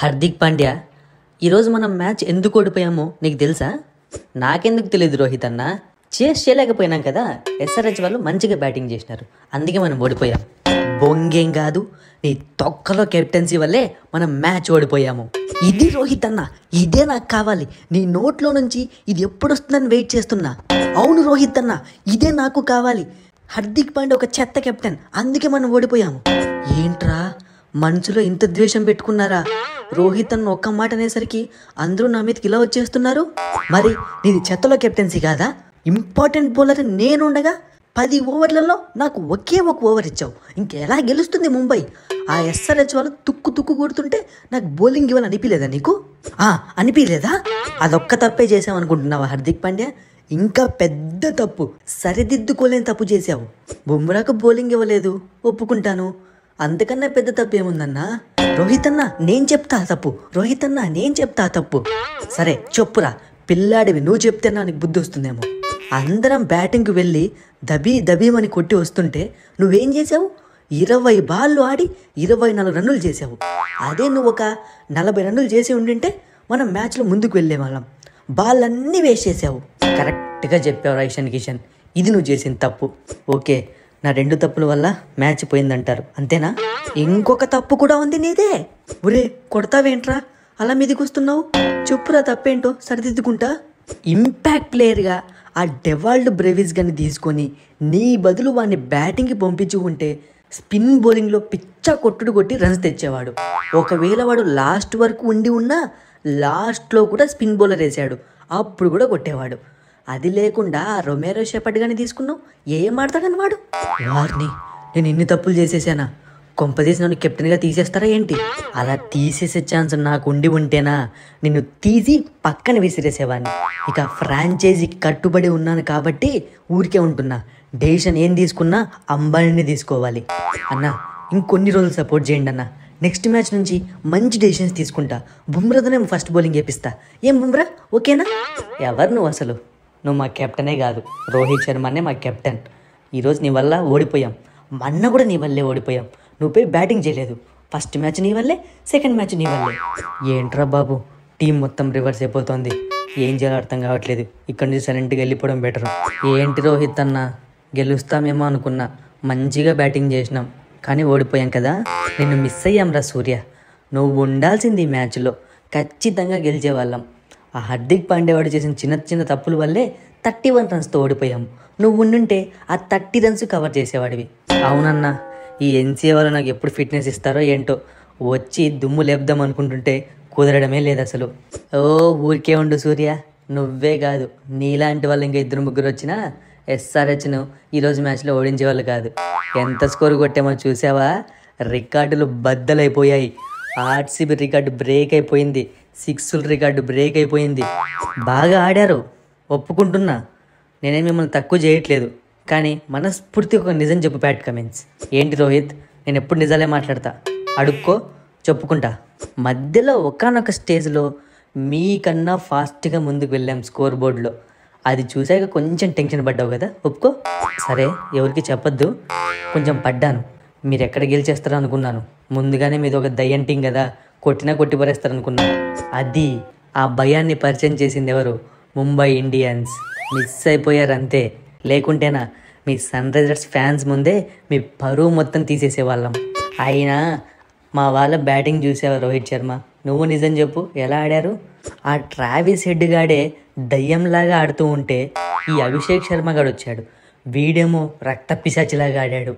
హార్దిక్ పాండ్యా, ఈరోజు మనం మ్యాచ్ ఎందుకు ఓడిపోయామో నీకు తెలుసా? నాకెందుకు తెలియదు రోహిత్ అన్న. చేయలేకపోయినాం కదా. ఎస్ఆర్హెచ్ వాళ్ళు మంచిగా బ్యాటింగ్ చేసినారు, అందుకే మనం ఓడిపోయాం. బొంగేం కాదు, నీ తొక్కలో కెప్టెన్సీ వల్లే మనం మ్యాచ్ ఓడిపోయాము. ఇది రోహిత్ అన్న, ఇదే నాకు కావాలి. నీ నోట్లో నుంచి ఇది ఎప్పుడు వస్తుందని వెయిట్ చేస్తున్నా. అవును రోహిత్ అన్న, ఇదే నాకు కావాలి. హార్దిక్ పాండ్యా ఒక చెత్త కెప్టెన్, అందుకే మనం ఓడిపోయాము. ఏంట్రా మనసులో ఇంత ద్వేషం పెట్టుకున్నారా? రోహిత్ అన్న ఒక్క మాట అనేసరికి అందరూ నా మీదకి ఇలా వచ్చేస్తున్నారు. మరి నీది చెత్తలో కెప్టెన్సీ కాదా? ఇంపార్టెంట్ బౌలర్ నేనుండగా 10 ఓవర్లలో నాకు ఒకే ఒక ఓవర్ ఇచ్చావు. ఇంకెలా గెలుస్తుంది ముంబై? ఆ ఎస్ఆర్హెచ్ వాళ్ళు తుక్కు కొడుతుంటే నాకు బౌలింగ్ ఇవ్వాలని అనిపించలేదా నీకు? అనిపించలేదా? అదొక్క తప్పే చేసావనుకుంటున్నావా హార్దిక్ పాండ్యా? ఇంకా పెద్ద తప్పు, సరిదిద్దుకోలేని తప్పు చేశావు. బుమ్రాకు బౌలింగ్ ఇవ్వలేదు, ఒప్పుకుంటాను. అంతకన్నా పెద్ద తప్పు ఏముందన్నా? రోహిత్ అన్న నేను చెప్తా తప్పు, రోహిత్ అన్న నేను చెప్తా తప్పు. సరే చెప్పురా, పిల్లాడివి, నువ్వు చెప్తే నాకు బుద్ధి వస్తుందేమో. అందరం బ్యాటింగ్కి వెళ్ళి దబీమని కొట్టి వస్తుంటే నువ్వేం చేసావు? 20 బాళ్ళు ఆడి 24 రన్నులు చేసావు. అదే నువ్వు ఒక 40 రన్నులు చేసి ఉండింటే మనం మ్యాచ్లో ముందుకు వెళ్ళేవాళ్ళం. బాల్ అన్నీ వేస్ట్ చేసావు. కరెక్ట్గా చెప్పావు రైషన్ కిషన్, ఇది నువ్వు చేసిన తప్పు. ఓకే, నా 2 తప్పుల వల్ల మ్యాచ్ పోయిందంటారు, అంతేనా? ఇంకొక తప్పు కూడా ఉంది నీదే. ఒరే కొడతావేంట్రా, అలా మీదకి వస్తున్నావు? చెప్పురా తప్పేంటో సరిదిద్దుకుంటా. ఇంపాక్ట్ ప్లేయర్గా ఆ డెవాల్డ్ బ్రేవిస్ గాని తీసుకొని నీ బదులు వాడిని బ్యాటింగ్కి పంపించి ఉంటే స్పిన్ బౌలింగ్లో పిచ్చ కొట్టి రన్స్ తెచ్చేవాడు. ఒకవేళ వాడు లాస్ట్ వరకు ఉండి ఉన్నా లాస్ట్లో కూడా స్పిన్ బౌలర్ వేసాడు, అప్పుడు కూడా కొట్టేవాడు. అది లేకుండా రొమేరో షెపర్డ్ గాని తీసుకున్నావు, ఏం ఆడతాడని వాడు. వారిని నేను ఇన్ని తప్పులు చేసేసానా? కొంపదీసి నన్ను కెప్టెన్గా తీసేస్తారా ఏంటి? అలా తీసేసే ఛాన్స్ నాకు ఉండి ఉంటేనా నిన్ను తీసి పక్కన విసిరేసేవాడిని. ఇక ఫ్రాంచైజీకి కట్టుబడి ఉన్నాను కాబట్టి ఊరికే ఉంటున్నా. డెసిషన్ ఏం తీసుకున్నా అంబానీని తీసుకోవాలి అన్న. ఇంకొన్ని రోజులు సపోర్ట్ చేయండి అన్న. నెక్స్ట్ మ్యాచ్ నుంచి మంచి డెసిషన్స్ తీసుకుంటా. బుమ్రాతోనే ఫస్ట్ బౌలింగ్ వేపిస్తా. ఏం బుమ్రా ఓకేనా? ఎవరు నువ్వు అసలు? నువ్వు మా కెప్టెనే కాదు, రోహిత్ శర్మనే మా కెప్టెన్. ఈరోజు నీ వల్ల ఓడిపోయాం, మొన్న కూడా నీ వల్లే ఓడిపోయాం. నువ్వు పోయి బ్యాటింగ్ చేయలేదు. ఫస్ట్ మ్యాచ్ నీ వల్లే, సెకండ్ మ్యాచ్ నీ వల్లే. ఏంట్రా బాబు, టీం మొత్తం రివర్స్ అయిపోతుంది. ఏం చేయాలో అర్థం కావట్లేదు. ఇక్కడ నుంచి సైలెంట్గా వెళ్ళిపోవడం బెటర్. ఏంటి రోహిత్ అన్న, గెలుస్తామేమో అనుకున్నా, మంచిగా బ్యాటింగ్ చేసినాం, కానీ ఓడిపోయాం కదా. నిన్ను మిస్ అయ్యాంరా సూర్య. నువ్వు ఉండాల్సింది ఈ మ్యాచ్లో, ఖచ్చితంగా గెలిచేవాళ్ళం. ఆ హార్దిక్ పాండ్యా వాడు చేసిన చిన్న తప్పుల వల్లే 31 రన్స్తో ఓడిపోయాము. నువ్వు ఉండుంటే ఆ 30 రన్స్ కవర్ చేసేవాడివి. అవునన్నా, ఈ ఎన్సీఏ వాళ్ళు నాకు ఎప్పుడు ఫిట్నెస్ ఇస్తారో ఏంటో, వచ్చి దుమ్ము లేపుదాం అనుకుంటుంటే కుదరడమే లేదు అసలు. ఊరికే ఉండు సూర్య, నువ్వే కాదు నీలాంటి వాళ్ళు ఇంకా 2-3 వచ్చినా ఎస్ఆర్హెచ్ను ఈరోజు మ్యాచ్లో ఓడించేవాళ్ళు కాదు. ఎంత స్కోర్ కొట్టామో చూసావా? రికార్డులు బద్దలైపోయాయి. ఆర్సీబీ రికార్డు బ్రేక్ అయిపోయింది, 6ల రికార్డు బ్రేక్ అయిపోయింది. బాగా ఆడారు, ఒప్పుకుంటున్నా. నేనేం మిమ్మల్ని తక్కువ చేయట్లేదు, కానీ మనస్ఫూర్తి ఒక నిజం చెప్పు. బ్యాట్ కమెంట్స్ ఏంటి రోహిత్? నేను ఎప్పుడు నిజాలే మాట్లాడతా, అడుక్కో చెప్పుకుంటా. మధ్యలో ఒకానొక స్టేజ్లో మీకన్నా ఫాస్ట్గా ముందుకు వెళ్ళాం స్కోర్ బోర్డులో. అది చూసాక కొంచెం టెన్షన్ పడ్డావు కదా, ఒప్పుకో. సరే, ఎవరికి చెప్పొద్దు, కొంచెం పడ్డాను. మీరు ఎక్కడ గెలిచేస్తారో అనుకున్నాను. ముందుగానే మీది ఒక దయ్యం టీం కదా, కొట్టినా కొట్టి పరేస్తారనుకున్నాను. అది ఆ భయాన్ని పరిచయం చేసింది ఎవరు? ముంబై ఇండియన్స్. మిస్ అయిపోయారు అంతే. లేకుంటేనా మీ సన్ రైజర్స్ ఫ్యాన్స్ ముందే మీ పరువు మొత్తం తీసేసేవాళ్ళం. అయినా మా వాళ్ళ బ్యాటింగ్ చూసావా రోహిత్ శర్మ? నువ్వు నిజం చెప్పు, ఎలా ఆడారు? ఆ ట్రావిస్ హెడ్ గాడే దయ్యంలాగా ఆడుతూ ఉంటే ఈ అభిషేక్ శర్మ గాడు వచ్చాడు, వీడేమో రక్త పిశాచిలాగా ఆడాడు.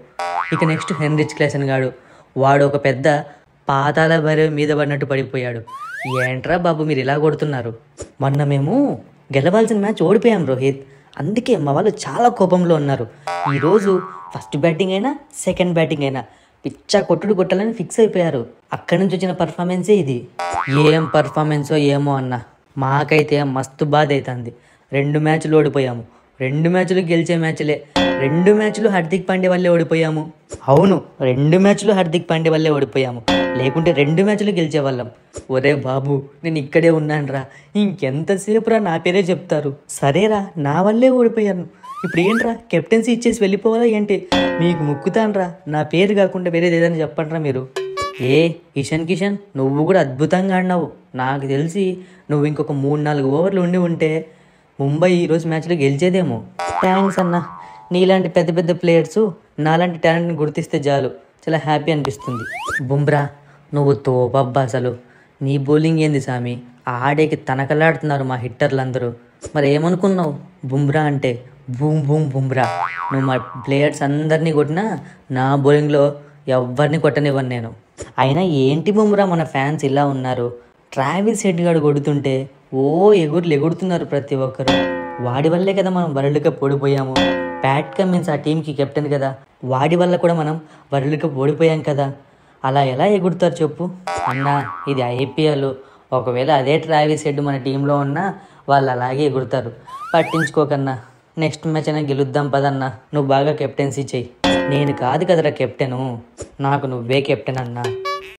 ఇక నెక్స్ట్ హెన్రిచ్ క్లాసన్ గాడు, వాడు ఒక పెద్ద పాతాల భైరవి మీద పడినట్టు పడిపోయాడు. ఏంట్రా బాబు మీరు ఇలా కొడుతున్నారు? మొన్న మేము గెలవాల్సిన మ్యాచ్ ఓడిపోయాం రోహిత్, అందుకే మా వాళ్ళు చాలా కోపంలో ఉన్నారు. ఈరోజు ఫస్ట్ బ్యాటింగ్ అయినా సెకండ్ బ్యాటింగ్ అయినా పిచ్చా కొట్టాలని ఫిక్స్ అయిపోయారు. అక్కడి నుంచి వచ్చిన పర్ఫార్మెన్సే ఇది. ఏం పర్ఫార్మెన్సో ఏమో అన్న, మాకైతే మస్తు బాధ అవుతుంది. 2 మ్యాచ్లు ఓడిపోయాము, 2 మ్యాచ్లు గెలిచే మ్యాచ్లే. 2 మ్యాచ్లు హార్దిక్ పాండ్యా వల్లే ఓడిపోయాము. అవును, 2 మ్యాచ్లు హార్దిక్ పాండ్యా వల్లే ఓడిపోయాము, లేకుంటే 2 మ్యాచ్లు గెలిచేవాళ్ళం. ఒరే బాబు, నేను ఇక్కడే ఉన్నానురా, ఇంకెంతసేపురా నా పేరే చెప్తారు. సరేరా, నా వల్లే ఓడిపోయాను, ఇప్పుడు ఏంట్రా కెప్టెన్సీ ఇచ్చేసి వెళ్ళిపోవాలా ఏంటి? మీకు ముక్కుతాన్రా, నా పేరు కాకుండా వేరేది ఏదైనా చెప్పండిరా మీరు. ఏ ఇషన్ కిషన్, నువ్వు కూడా అద్భుతంగా ఆడినావు. నాకు తెలిసి నువ్వు ఇంకొక 3-4 ఓవర్లు ఉండి ఉంటే ముంబై ఈరోజు మ్యాచ్లో గెలిచేదేమో. థ్యాంక్స్ అన్న. నీలాంటి పెద్ద పెద్ద ప్లేయర్సు నాలాంటి టాలెంట్ని గుర్తిస్తే చాలు, చాలా హ్యాపీ అనిపిస్తుంది. బుమ్రా నువ్వు తోపబ్బా అసలు. నీ బౌలింగ్ ఏంది సామి, ఆడేకి తనకలాడుతున్నారు మా హిట్టర్లందరూ. మరి ఏమనుకున్నావు బుమ్రా అంటే? Boom boom Bumrah. నువ్వు మా ప్లేయర్స్ అందరినీ కొట్టినా నా బౌలింగ్లో ఎవరిని కొట్టనివ్వను నేను. అయినా ఏంటి బుమ్రా మన ఫ్యాన్స్ ఇలా ఉన్నారు? ట్రావిస్ హెడ్ గాడు కొడుతుంటే ఓ ఎగురుతున్నారు ప్రతి ఒక్కరు. వాడి వల్లే కదా మనం వరల్డ్ కప్ ఓడిపోయాము. ప్యాట్ కమిన్స్ ఆ టీంకి కెప్టెన్ కదా, వాడి వల్ల కూడా మనం వరల్డ్ కప్ ఓడిపోయాం కదా. అలా ఎలా ఎగురుతారు చెప్పు అన్నా? ఇది ఐపీఎల్. ఒకవేళ అదే ట్రావిస్ హెడ్ మన టీంలో ఉన్నా వాళ్ళు అలాగే ఎగురుతారు. పట్టించుకోకన్నా. నెక్స్ట్ మ్యాచ్ అయినా గెలుద్దాం పదన్నా. నువ్వు బాగా కెప్టెన్సీ చెయ్యి. నేను కాదు కదరా కెప్టెను, నాకు నువ్వే కెప్టెన్ అన్నా.